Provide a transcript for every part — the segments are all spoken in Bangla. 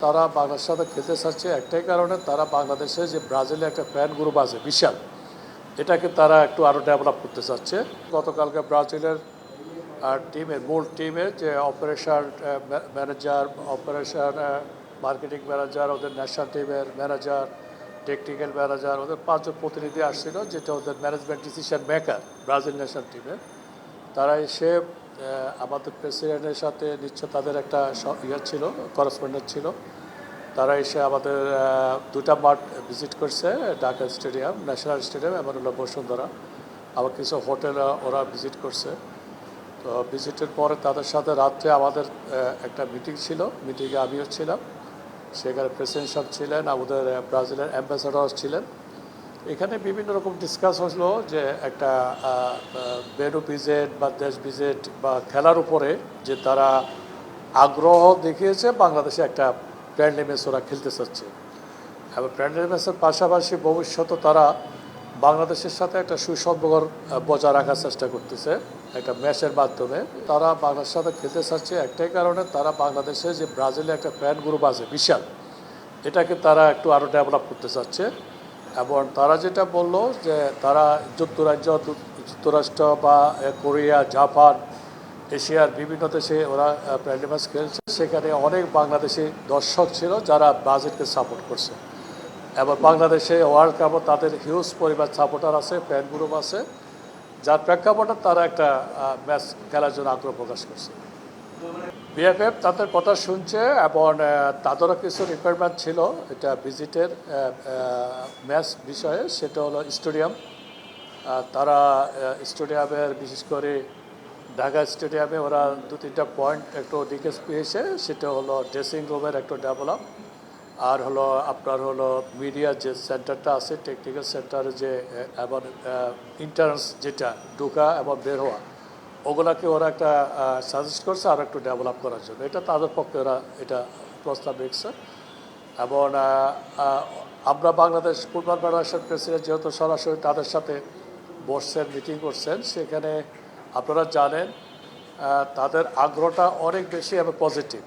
তারা বাংলাদেশের সাথে খেলতে চাচ্ছে একটাই কারণে, তারা বাংলাদেশে যে ব্রাজিলে একটা ফ্যান গ্রুপ আছে বিশাল, এটাকে তারা একটু আরও ডেভেলপ করতে চাচ্ছে। গতকালকে ব্রাজিলের টিমের মূল টিমের যে operation manager, operation marketing manager, ওদের ন্যাশনাল টিমের ম্যানেজার, টেকনিক্যাল ম্যানেজার, ওদের 5 জন প্রতিনিধি আসছিল, যেটা ওদের management decision maker Brazil national টিমে। তারা এসে আমাদের প্রেসিডেন্টের সাথে নিশ্চয় তাদের একটা ইয়ে ছিল, করেসপন্ডেন্ট ছিল। তারা এসে আমাদের দুটা মাঠ ভিজিট করছে, ঢাকা স্টেডিয়াম, ন্যাশনাল স্টেডিয়াম এবং হলো বসুন্ধরা। আবার কিছু হোটেল ওরা ভিজিট করছে। তো ভিজিটের পরে তাদের সাথে রাত্রে আমাদের একটা মিটিং ছিল, মিটিংয়ে আমিও ছিলাম। সেখানে প্রেসিডেন্ট সাহেব ছিলেন, আমাদের ব্রাজিলের অ্যাম্বাসেডর ছিলেন। এখানে বিভিন্ন রকম ডিসকাস হলো যে একটা ভেন্যু ভিজিট বা দেশ ভিজিট বা খেলার উপরে যে তারা আগ্রহ দেখিয়েছে বাংলাদেশে একটা ফ্রেন্ডলি ম্যাচ ওরা খেলতে চাচ্ছে, এবং ফ্রেন্ডলি ম্যাচের পাশাপাশি ভবিষ্যতে তারা বাংলাদেশের সাথে একটা সুসম্পর্ক বজায় রাখার চেষ্টা করতেছে একটা ম্যাচের মাধ্যমে। তারা বাংলাদেশের সাথে খেলতে চাচ্ছে একটাই কারণে, তারা বাংলাদেশে যে ব্রাজিলে একটা ফ্যান গ্রুপ আছে বিশাল, এটাকে তারা একটু আরও ডেভেলপ করতে চাচ্ছে। এবং তারা যেটা বললো যে তারা যুক্তরাষ্ট্র বা কোরিয়া, জাপান, এশিয়ার বিভিন্ন দেশে ওরা ফ্রেন্ডলি ম্যাচ খেলছে, সেখানে অনেক বাংলাদেশি দর্শক ছিল যারা ব্রাজিলকে সাপোর্ট করছে। এবং বাংলাদেশে ওয়ার্ল্ড কাপও তাদের হিউজ পরিমাণ সাপোর্টার আছে, ফ্যান গ্রুপ আছে, যার প্রেক্ষাপটে তারা একটা ম্যাচ খেলার জন্য আগ্রহ প্রকাশ করছে। বিএফএফ তাদের কথা শুনছে এবং তাদেরও কিছু রিকোয়ারমেন্ট ছিল এটা ভিজিটের ম্যাচ বিষয়ে, সেটা হলো স্টেডিয়াম। তারা স্টেডিয়ামের বিশেষ করে ঢাকা স্টেডিয়ামে ওরা 2-3টা পয়েন্ট একটু রিকোয়েস্ট পেয়েছে, সেটা হলো ড্রেসিং রুমের একটা ডেভেলপ, আর হলো আপনার হলো মিডিয়া যে সেন্টারটা আছে, টেকনিক্যাল সেন্টারে যে এবং ইন্টারেন্স যেটা ঢোকা এবং বের হওয়া, ওগুলাকে ওরা একটা সাজেস্ট করছে আর একটু ডেভেলপ করার জন্য। এটা তাদের পক্ষে ওরা এটা প্রস্তাব রেখেছে। এবং আমরা বাংলাদেশ ফুটবল ফেডারেশন প্রেসিডেন্ট যেহেতু সরাসরি তাদের সাথে বসছেন, মিটিং করছেন, সেখানে আপনারা জানেন তাদের আগ্রহটা অনেক বেশি এবং পজিটিভ।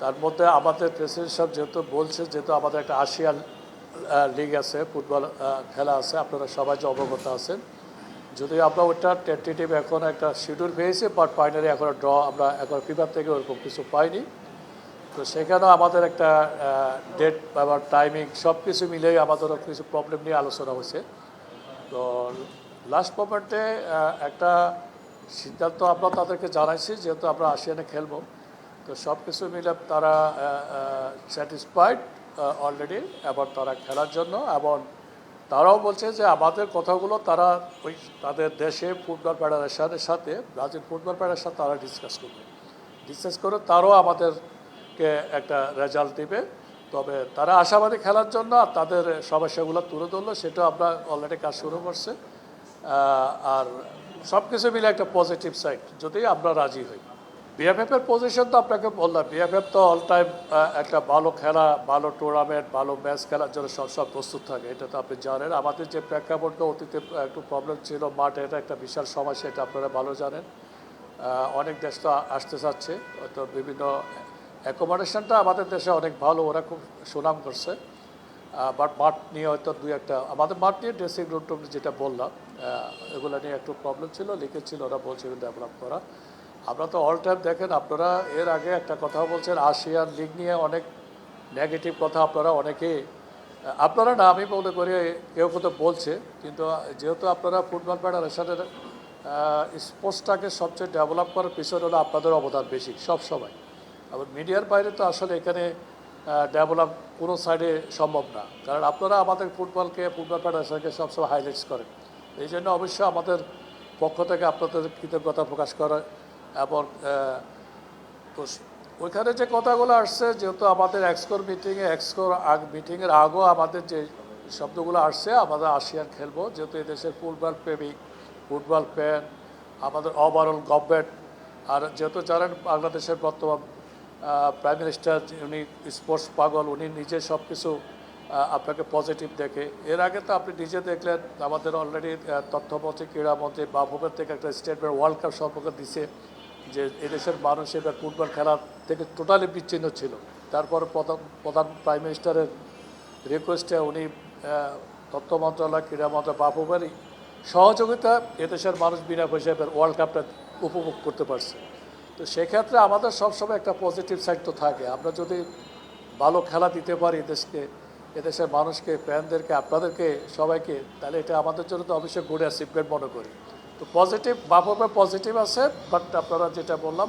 তার মধ্যে আমাদের প্রেসিডেন্ট সাহেব যেহেতু বলছে, যেহেতু আমাদের একটা আসিয়ান লিগ আছে, ফুটবল খেলা আছে, আপনারা সবাই যে অবগত আছেন। যদিও আমরা ওটা টেন্টেটিভ এখন একটা শিডিউল পেয়েছি, বাট ফাইনালি এখন ড্র আমরা এখন ফিফার থেকে ওরকম কিছু পাইনি। তো সেখানেও আমাদের একটা ডেট বা টাইমিং সব কিছু মিলেই আমাদেরও কিছু প্রবলেম নিয়ে আলোচনা হয়েছে। তো লাস্ট মোমেন্টে একটা সিদ্ধান্ত আমরা তাদেরকে জানাইছি, যেহেতু আমরা আসিয়ানে খেলবো, তো সব কিছু মিলে তারা স্যাটিসফাইড অলরেডি এবং তারা খেলার জন্য। এবং তারাও বলছে যে আমাদের কথাগুলো তারা ওই তাদের দেশে ফুটবল ফেডারেশনের সাথে, ব্রাজিল ফুটবল ফেডারেশনের সাথে তারা ডিসকাস করে তারাও আমাদেরকে একটা রেজাল্ট দেবে। তবে তারা আশাবাদী খেলার জন্য, আর তাদের সমস্যাগুলো তুলে ধরলো, সেটাও আমরা অলরেডি কাজ শুরু করছে। আর সব কিছু মিলে একটা পজিটিভ সাইড, যদি আমরা রাজি হই। বিএফএফের পজিশন তো আপনাকে বললাম, বিএফএফ তো অল টাইম একটা ভালো খেলা, ভালো টুর্নামেন্ট, ভালো ম্যাচ খেলার জন্য সব প্রস্তুত থাকে, এটা তো আপনি জানেন। আমাদের যে প্রেক্ষাপটটা অতীতে একটু প্রবলেম ছিল, মাঠে এটা একটা বিশাল সমস্যা, এটা আপনারা ভালো জানেন। অনেক দেশ তো আসতে চাচ্ছে, হয়তো বিভিন্ন অ্যাকোমোডেশনটা আমাদের দেশে অনেক ভালো, ওরা খুব সুনাম করছে। বাট মাঠ নিয়ে হয়তো একটা আমাদের মাঠ নিয়ে ড্রেসিং রুম যেটা বললাম, এগুলো নিয়ে একটু প্রবলেম ছিল, লিকেজ ওরা বলছে ডেভেলপ করা। আমরা তো অল টাইম দেখেন, আপনারা এর আগে একটা কথা বলছেন আসিয়ান লিগ নিয়ে অনেক নেগেটিভ কথা, আপনারা অনেকেই, আপনারা না, আমি মনে করি কেউ তো বলছে, কিন্তু যেহেতু আপনারা ফুটবল ফেডারেশনের স্পোর্টসটাকে সবচেয়ে ডেভেলপ করার পিছনে হলো আপনাদের অবদান বেশি সব সময়। আবার মিডিয়ার বাইরে তো আসলে এখানে ডেভেলপ কোনো সাইডে সম্ভব না, কারণ আপনারা আমাদের ফুটবল ফেডারেশনকে সবসময় হাইলাইটস করেন। এই জন্য অবশ্যই আমাদের পক্ষ থেকে আপনাদের কৃতজ্ঞতা প্রকাশ করা। এবং তো ওইখানে যে কথাগুলো আসছে, যেহেতু আমাদের এক্সকোর মিটিংয়ের আগেও আমাদের যে শব্দগুলো আসছে, আমাদের আসিয়ান খেলবো, যেহেতু এদেশের ফুটবল প্রেমিক, ফুটবল ফ্যান, আমাদের ওভারঅল গভর্নমেন্ট, আর যেহেতু জানেন বাংলাদেশের বর্তমান প্রাইম মিনিস্টার উনি স্পোর্টস পাগল, উনি নিজে সব কিছু আপনাকে পজিটিভ দেখে। এর আগে তো আপনি নিজে দেখলেন আমাদের অলরেডি তথ্যমন্ত্রী, ক্রীড়ামন্ত্রী বাফুফের থেকে একটা স্টেটমেন্ট ওয়ার্ল্ড কাপ সম্পর্কে দিছে, যে এদেশের মানুষ এবার ফুটবল খেলা থেকে টোটালি বিচ্ছিন্ন ছিল। তারপর প্রধান প্রাইম মিনিস্টারের রিকোয়েস্টে উনি তথ্য মন্ত্রণালয়, ক্রীড়া মন্ত্রণালয়, বাফুফের সহযোগিতা এদেশের মানুষ বিনা পয়সায় ওয়ার্ল্ড কাপটা উপভোগ করতে পারছে। তো সেক্ষেত্রে আমাদের সবসময় একটা পজিটিভ সাইড তো থাকে। আমরা যদি ভালো খেলা দিতে পারি এদেশের মানুষকে, ফ্যানদেরকে, আপনাদেরকে, সবাইকে, তাহলে এটা আমাদের জন্য তো অবশ্যই গুড অ্যাচিভমেন্ট মনে করি। তো পজিটিভ, বাফুফে পজিটিভ আছে, বাট আপনারা যেটা বললাম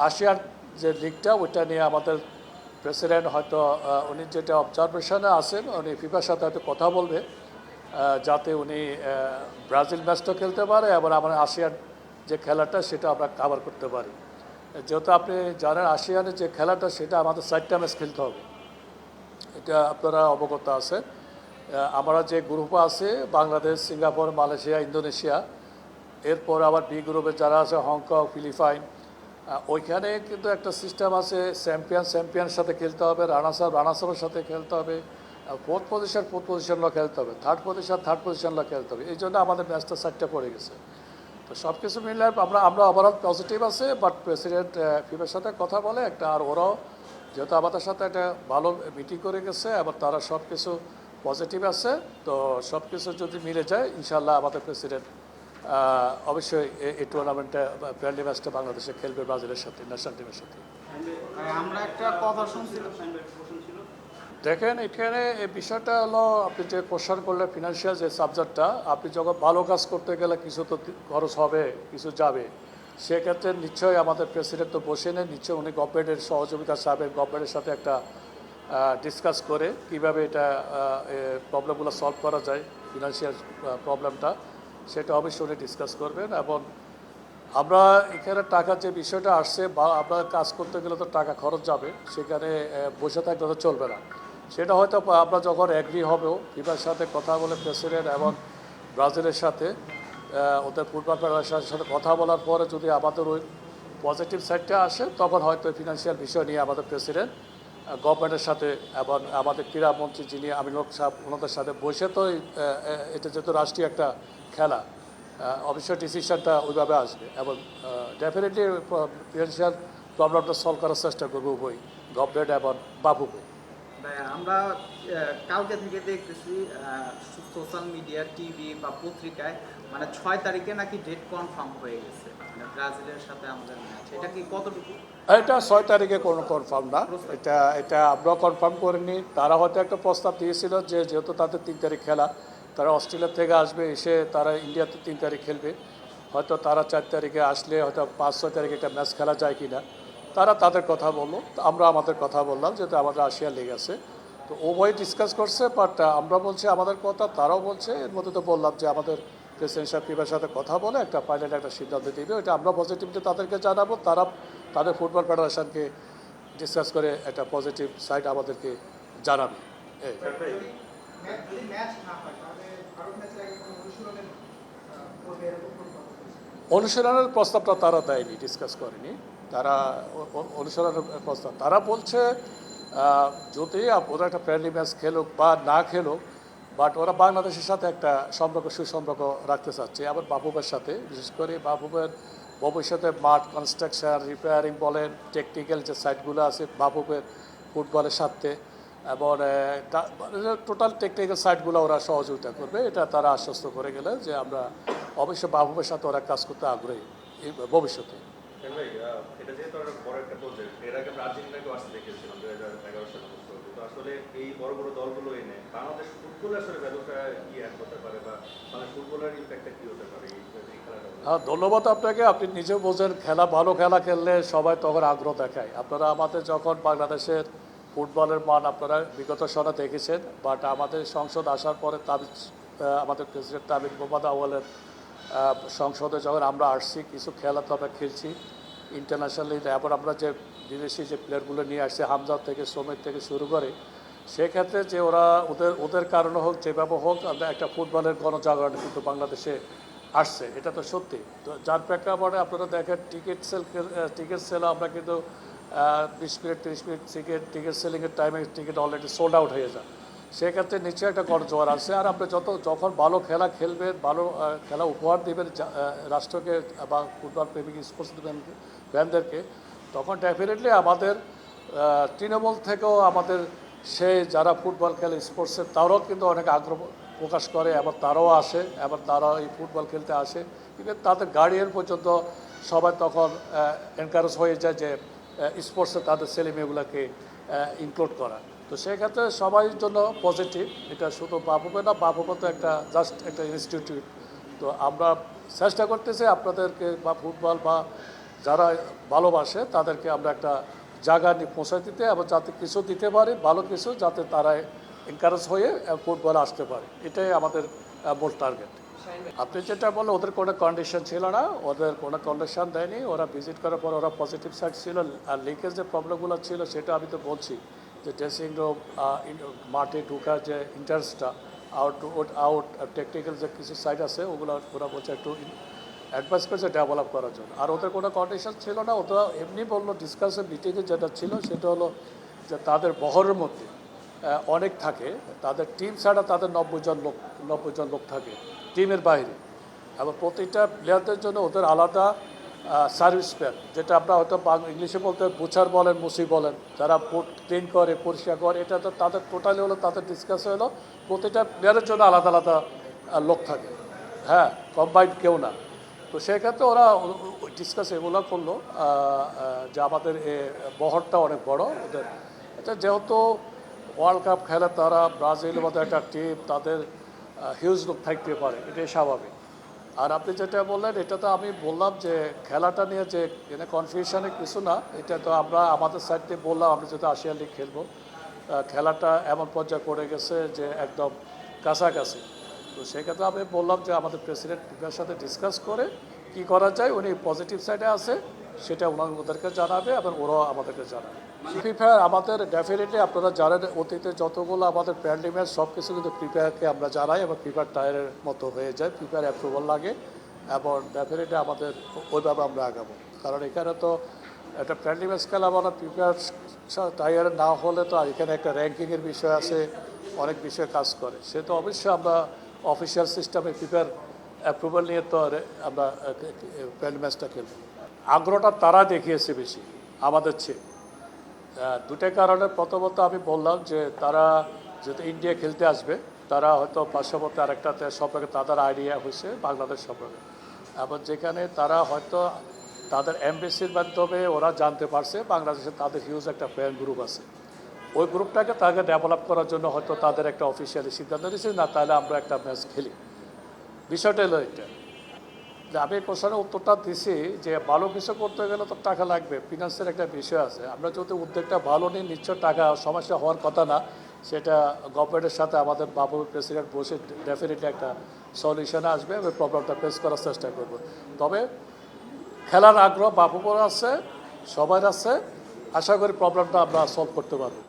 আসিয়ার যে লিগটা ওইটা নিয়ে আমাদের প্রেসিডেন্ট হয়তো উনি যেটা অবজারভেশনে আছেন, উনি ফিফার সাথে হয়তো কথা বলবে যাতে উনি ব্রাজিল ম্যাচটা খেলতে পারে এবং আমরা আসিয়ান যে খেলাটা সেটা আমরা কাভার করতে পারি। যেহেতু আপনি জানেন আসিয়ানের যে খেলাটা সেটা আমাদের 4টা ম্যাচ খেলতে হবে, এটা আপনারা অবগত আছে। আমরা যে গ্রুপে আছে বাংলাদেশ, সিঙ্গাপুর, মালয়েশিয়া, ইন্দোনেশিয়া, এরপর আবার বি গ্রুপে যারা আছে হংকং, ফিলিপাইন, ওইখানে কিন্তু একটা সিস্টেম আছে, চ্যাম্পিয়নের সাথে খেলতে হবে, রানার্সের সাথে খেলতে হবে, ফোর্থ পজিশনও খেলতে হবে, থার্ড পজিশনও খেলতে হবে। এই জন্য আমাদের ম্যাচটা 4টা পড়ে গেছে। তো সব কিছু মিলে আমরা ওভারঅল পজিটিভ আছে, বাট প্রেসিডেন্ট ফিফার সাথে কথা বলে একটা, আর ওরাও যেহেতু আমাদের সাথে একটা ভালো মিটিং করে গেছে এবং তারা সব কিছু পজিটিভ আছে। তো সব কিছু যদি মিলে যায় ইনশাল্লাহ আমাদের প্রেসিডেন্ট অবশ্যই এই টুর্নামেন্টে ফ্রেন্ডলি ম্যাচটা বাংলাদেশে খেলবে ব্রাজিলের সাথে, ন্যাশনাল টিমের সাথে। আমরা একটা কথা শুনছিলাম, দেখেন এখানে এই বিষয়টা হলো, আপনি যে কোশ্চেন করলে ফিনান্সিয়াল যে সাবজেক্টটা, আপনি যখন ভালো কাজ করতে গেলে কিছু তো খরচ হবে, কিছু যাবে। সেক্ষেত্রে নিশ্চয়ই আমাদের প্রেসিডেন্ট তো বসে নেই, নিশ্চয়ই উনি গভর্নমেন্টের সহযোগিতা চাবেন, গভর্নমেন্টের সাথে একটা ডিসকাস করে কীভাবে এটা প্রবলেমগুলো সলভ করা যায়, ফিনান্সিয়াল প্রবলেমটা, সেটা অবশ্যই উনি ডিসকাস করবেন। এবং আমরা এখানে টাকার যে বিষয়টা আসছে, বা আমরা কাজ করতে গেলে তো টাকা খরচ যাবে, সেখানে বসে থাকলে তো চলবে না। সেটা হয়তো আমরা যখন অ্যাগ্রি হবেও ফিফার সাথে কথা বলে প্রেসিডেন্ট এবং ব্রাজিলের সাথে ওদের ফুটবল ফেডারেশনের সাথে কথা বলার পরে যদি আমাদের ওই পজিটিভ সাইডটা আসে, তখন হয়তো ফিনান্সিয়াল বিষয় নিয়ে আমাদের প্রেসিডেন্ট গভর্নমেন্টের সাথে এবং আমাদের ক্রীড়ামন্ত্রী যিনি আমিনুল হক সাহেব, ওনাদের সাথে বসে তো এটা যেহেতু রাষ্ট্রীয় একটা খেলা, অবশ্যই ডিসিশনটা ওইভাবে আসবে এবং ডেফিনেটলি ফিনান্সিয়াল প্রবলেমটা সলভ করার চেষ্টা করবো উভয় গভর্নমেন্ট এবং বাবুকে। আমরা কালকে থেকে দেখতেছি সোশ্যাল মিডিয়া, টিভি বা পত্রিকায় মানে 6 তারিখে নাকি ডেট কনফার্ম হয়ে গেছে, মানে ব্রাজিলের সাথে আমাদের ম্যাচ। এটা কি কতটুকু? এটা 6 তারিখে কোনো কনফার্ম না, এটা আমরাও কনফার্ম করিনি। তারা হয়তো একটা প্রস্তাব দিয়েছিল যে যেহেতু তাদের 3 তারিখ খেলা, তারা অস্ট্রেলিয়া থেকে আসবে, এসে তারা ইন্ডিয়াতে 3 তারিখ খেলবে, হয়তো তারা 4 তারিখে আসলে হয়তো 5-6 তারিখে একটা ম্যাচ খেলা যায় কি না, তারা তাদের কথা বললো। আমরা আমাদের কথা বললাম, যেহেতু আমাদের আসিয়া লিগ আছে, তো উভয় ডিসকাস করছে। বাট আমরা বলছি আমাদের কথা, তারাও বলছে। এর মধ্যে তো বললাম যে আমাদের প্রেসিডেন্ট সাহেব ফিফার সাথে কথা বলে একটা ফাইনাল একটা সিদ্ধান্ত দিবে, ওইটা আমরা পজিটিভলি তাদেরকে জানাবো, তারা তাদের ফুটবল ফেডারেশনকে ডিসকাস করে একটা পজিটিভ সাইড আমাদেরকে জানাবে। অনুশীলনের প্রস্তাবটা তারা দেয়নি, ডিসকাস করেনি তারা অনুশীলনের প্রস্তাব। তারা বলছে যদি ওরা একটা ফ্রেন্ডলি ম্যাচ খেলুক বা না খেলুক, বাট ওরা বাংলাদেশের সাথে একটা সুসম্পর্ক রাখতে চাচ্ছে। আবার বাফুফের সাথে, বিশেষ করে বাফুফের ভবিষ্যতে মাঠ কনস্ট্রাকশন, রিপেয়ারিং বলেন, টেকনিক্যাল যে সাইটগুলো আছে বাফুফের ফুটবলের সাথে, এবং টোটাল টেকনিক্যাল সাইটগুলো ওরা সহযোগিতা করবে, এটা তারা আশ্বস্ত করে গেলে যে আমরা অবশ্যই বাফুফের সাথে ওরা কাজ করতে আগ্রহী এই ভবিষ্যতে। এটা যেহেতু বড় একটা প্রজেক্ট, এর আগে আর্জেন্টিনাকে আসতে দেখেছিলাম 2011 সালে। তো আসলে এই বড় বড় দলগুলো এনে বাংলাদেশ ফুটবলে আসলে ব্যবসা কি অ্যাড করতে পারে, বা মানে ফুটবলের ইম্প্যাক্টটা কি হতে পারে এই খেলাটা? হ্যাঁ, ধন্যবাদ আপনাকে। আপনি নিজেও বোঝেন, ভালো খেলা খেললে সবাই তখন আগ্রহ দেখায়। আপনারা আমাদের যখন বাংলাদেশের ফুটবলের মান আপনারা বিগত সনে দেখেছেন, বাট আমাদের সংসদ আসার পরে আমাদের প্রেসিডেন্ট তাবিদ মোহাম্মদ আউয়ালের সংসদে যখন আমরা আসছি, কিছু খেলা তো আমরা খেলছি ইন্টারন্যাশনালি। এবার আমরা যে বিদেশি যে প্লেয়ারগুলো নিয়ে আসছে, হামজা থেকে শ্রমিক থেকে শুরু করে, সেক্ষেত্রে যে ওরা ওদের কারণে হোক, যেভাবে হোক, আমরা একটা ফুটবলের গণজাগরণ কিন্তু বাংলাদেশে আসছে, এটা তো সত্যি। তো যার প্রেক্ষাপটে আপনারা দেখেন টিকিট সেল আমরা কিন্তু 20 মিনিট 30 মিনিট টিকিট সেলিংয়ের টাইমে টিকিট অলরেডি সোল্ড আউট হয়ে যায়। সেক্ষেত্রে নিশ্চয়ই একটা গণজোয়ার আছে। আর আপনি যখন ভালো খেলা খেলবেন, ভালো খেলা উপহার দেবেন রাষ্ট্রকে বা ফুটবল প্রেমিক স্পোর্টস ফ্যানদেরকে, তখন ডেফিনেটলি আমাদের তৃণমূল থেকেও আমাদের সে যারা ফুটবল খেলে স্পোর্টসের তারাও কিন্তু অনেক আগ্রহ প্রকাশ করে, আবার তারাও আসে, আবার তারা এই ফুটবল খেলতে আসে, কিন্তু তাদের গার্ডিয়ান পর্যন্ত সবাই তখন এনকারেজ হয়ে যায় যে স্পোর্টসে তাদের ছেলেমেয়েগুলোকে ইনক্লুড করা। তো সেক্ষেত্রে সবার জন্য পজিটিভ, এটা শুধু বাফুফে না, বাফুফে তো একটা জাস্ট একটা ইনস্টিটিউট। তো আমরা চেষ্টা করতেছি আপনাদেরকে বা ফুটবল বা যারা ভালোবাসে তাদেরকে আমরা একটা জায়গা নিয়ে পৌঁছায় দিতে এবং যাতে কিছু দিতে পারি, ভালো কিছু, যাতে তারা এনকারেজ হয়ে ফুটবলে আসতে পারে, এটাই আমাদের মূল টার্গেট। আপনি যেটা বললেন ওদের কোনো কন্ডিশন ছিল না, ওদের কোনো কন্ডিশন দেয়নি, ওরা ভিজিট করার পর ওরা পজিটিভ সাইড ছিল। আর লিকেজ যে প্রবলেমগুলো ছিল সেটা আমি তো বলছি যে ড্রেসিং রুম, মাঠে ঢোকার যে ইন্টারেস্টটা, আউট টেকনিক্যাল যে কিছু সাইড আছে ওগুলো ওরা বলছে একটু অ্যাডভাইস করেছে ডেভেলপ করার জন্য। আর ওদের কোনো কন্ডিশন ছিল না, ওরা এমনি বললো ডিসকাসের মিটিংয়ে যেটা ছিল সেটা হলো যে তাদের বহরের মধ্যে অনেক থাকে, তাদের টিম ছাড়া তাদের 90 জন লোক থাকে টিমের বাইরে, এবং প্রতিটা প্লেয়ারদের জন্য ওদের আলাদা সার্ভিস প্যান, যেটা আমরা হয়তো ইংলিশে বলতে বুচার বলেন, মুসি বলেন, যারা ক্লিন করে পরিষ্কার করে, এটা তো তাদের টোটালি হলো তাদের ডিসকাস হলো প্রতিটা প্লেয়ারের জন্য আলাদা আলাদা লোক থাকে, হ্যাঁ, কম্বাইন্ড কেউ না। তো সেক্ষেত্রে ওরা ডিসকাস এগুলো করলো যে আমাদের বহরটা অনেক বড় ওদের, এটা যেহেতু ওয়ার্ল্ড কাপ খেলে তারা ব্রাজিল মতো একটা টিম, তাদের হিউজ লোক থাকতে পারে, এটাই স্বাভাবিক। আর আপনি যেটা বললেন এটা তো আমি বললাম যে খেলাটা নিয়ে যে কনফিউশনে কিছু না, এটা তো আমরা আমাদের সাইড থেকে বললাম আমরা যেহেতু এশিয়া লিগ খেলবো, খেলাটা এমন পর্যায়ে পড়ে গেছে যে একদম কাছাকাছি। তো সেক্ষেত্রে আমি বললাম যে আমাদের প্রেসিডেন্ট ফিফার সাথে ডিসকাস করে কি করা যায়, উনি পজিটিভ সাইডে আছে সেটা ওদেরকে জানাবে এবং ওরাও আমাদেরকে জানাবে। ফিফা আমাদের ডেফিনেটলি আপনারা জানেন অতীতে যতগুলো আমাদের ফ্রেন্ডলি ম্যাচ সব কিছু কিন্তু ফিফাকে আমরা জানাই এবং ফিফার টায়ারের মতো হয়ে যায়, ফিফার অ্যাপ্রুভাল লাগে এবং ডেফিনেটলি আমাদের ওইভাবে আমরা আগাবো। কারণ এখানে তো একটা ফ্রেন্ডলি ম্যাচ খেলা মানে ফিফার টায়ার না হলে তো এখানে একটা র্যাঙ্কিংয়ের বিষয় আছে, অনেক বিষয় কাজ করে, সে তো অবশ্যই আমরা অফিসিয়াল সিস্টেমে ফিফার অ্যাপ্রুভাল নিয়ে তো আমরা ফ্রেন্ডলি ম্যাচটা খেলব। আগ্রহটা তারা দেখিয়েছে বেশি আমাদের চেয়ে, দুটাই কারণে। প্রথমত আমি বললাম যে তারা যেহেতু ইন্ডিয়া খেলতে আসবে, তারা হয়তো পার্শ্ববর্তী আরেকটাতে সম্পর্কে তাদের আইডিয়া হয়েছে বাংলাদেশ সম্পর্কে, এবং যেখানে তারা হয়তো তাদের এমবেসির মাধ্যমে ওরা জানতে পারছে বাংলাদেশে তাদের হিউজ একটা ফ্যান গ্রুপ আছে, ওই গ্রুপটাকে তাকে ডেভেলপ করার জন্য হয়তো তাদের একটা অফিসিয়ালি সিদ্ধান্ত নিয়েছে না তাহলে আমরা একটা ম্যাচ খেলি। বিষয়টা হলো এটা যে আমি প্রশ্নের উত্তরটা দিছি যে ভালো কিছু করতে গেলে তো টাকা লাগবে, ফিনান্সের একটা বিষয় আছে। আমরা যদি উদ্যোগটা ভালো নিই নিশ্চয় টাকা সমস্যা হওয়ার কথা না, সেটা গভর্নমেন্টের সাথে আমাদের বাবু প্রেসিডেন্ট বসে ডেফিনেটলি একটা সলিউশনে আসবে এবং প্রবলেমটা ফেস করার চেষ্টা করব। তবে খেলার আগ্রহ বাবুর আছে, সবার আছে, আশা করি প্রবলেমটা আমরা সলভ করতে পারবো।